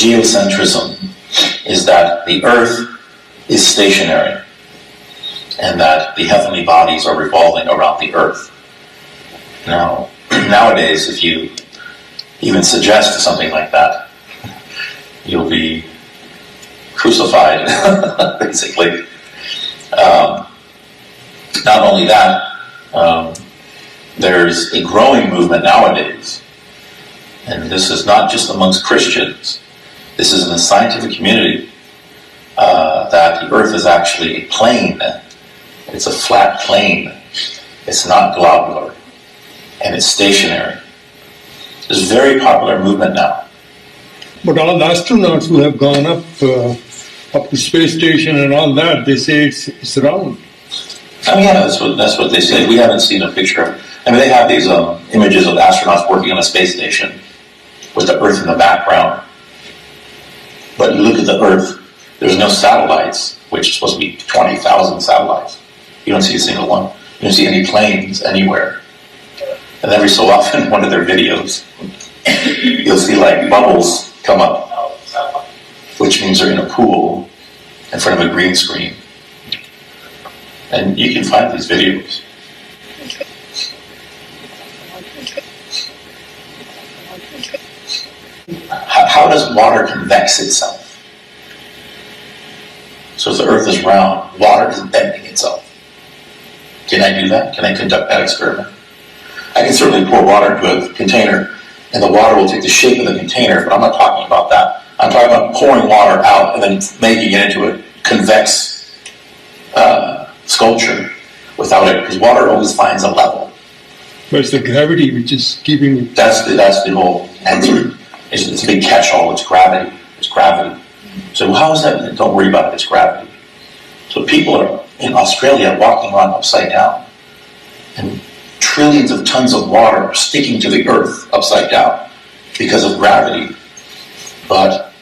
geocentrism is that the Earth is stationary and that the heavenly bodies are revolving around the Earth. Now, nowadays, if you even suggest something like that, you'll be crucified, basically. Not only that, there's a growing movement nowadays, and this is not just amongst Christians, this is in the scientific community, that the Earth is actually a plane. It's a flat plane. It's not globular, and it's stationary. It's a very popular movement now. But all the astronauts who have gone up to space station and all that, they say it's round. Oh yeah, that's what they say. We haven't seen a picture. I mean, they have these images of astronauts working on a space station with the Earth in the background. But you look at the Earth, there's no satellites, which is supposed to be 20,000 satellites. You don't see a single one. You don't see any planes anywhere. And every so often, one of their videos, you'll see like bubbles come up, which means they're in a pool in front of a green screen. And you can find these videos. How does water convex itself? So if the Earth is round, water is bending itself. Can I do that? Can I conduct that experiment? I can certainly pour water into a container, and the water will take the shape of the container, but I'm not talking about that. I'm talking about pouring water out and then making it into a convex sculpture without it, because water always finds a level. But it's the gravity which is keeping it. That's the whole answer. It's a big catch-all. It's gravity. It's gravity. So how is that? Don't worry about it. It's gravity. So people are in Australia walking around upside down, and trillions of tons of water are sticking to the Earth upside down because of gravity. But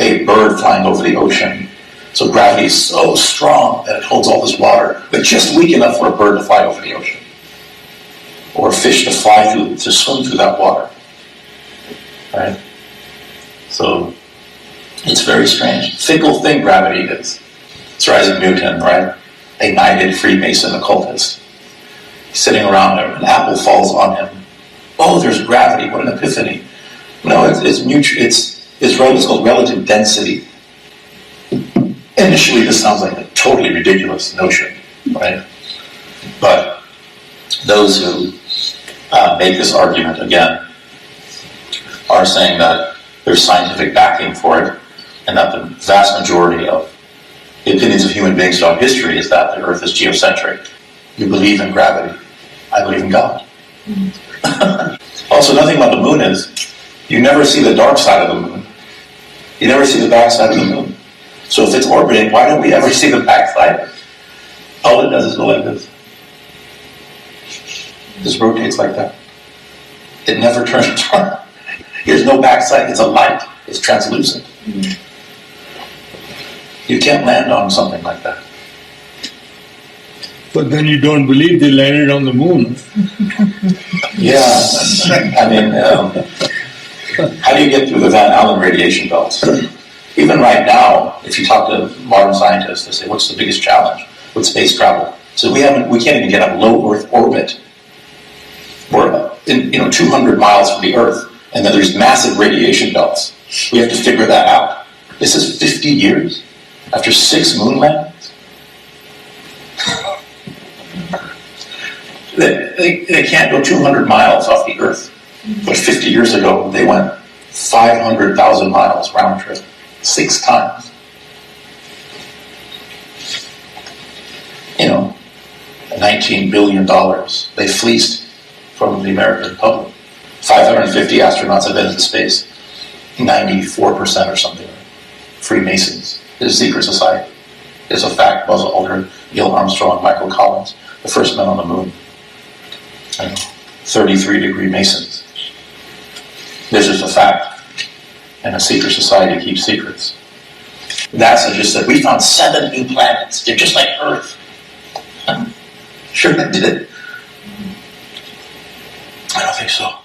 a bird flying over the ocean, so gravity is so strong that it holds all this water, but just weak enough for a bird to fly over the ocean, or a fish to swim through that water. Right? So it's very strange. Fickle thing gravity is. Sir Isaac Newton, right? A knighted Freemason occultist. Sitting around, an apple falls on him. Oh, there's gravity. What an epiphany. No, it's called relative density. Initially, this sounds like a totally ridiculous notion, right? But those who make this argument, again, are saying that there's scientific backing for it, and that the vast majority of the opinions of human beings throughout history is that the Earth is geocentric. You believe in gravity. I believe in God. Mm-hmm. Also, nothing about the moon is, you never see the dark side of the moon. You never see the back side of the moon. So if it's orbiting, why don't we ever see the back side? All it does is go like this. It just rotates like that. It never turns around. There's no backside. It's a light. It's translucent. Mm-hmm. You can't land on something like that. But then you don't believe they landed on the moon. Yeah. I mean, how do you get through the Van Allen radiation belts? Even right now, if you talk to modern scientists, they say, what's the biggest challenge with space travel? So we can't even get a low Earth orbit. We're 200 miles from the Earth, and then there's massive radiation belts. We have to figure that out. This is 50 years after 6 moon landings. They can't go 200 miles off the Earth. But 50 years ago, they went 500,000 miles round trip, 6 times. $19 billion they fleeced from the American public. 550 astronauts have been into space. 94% or something are Freemasons. It's a secret society. It's a fact. Buzz Aldrin, Neil Armstrong, Michael Collins, the first men on the moon. 33-degree Masons. This is a fact. And a secret society keeps secrets. NASA just said, we found 7 new planets. They're just like Earth. Sure they did. I don't think so.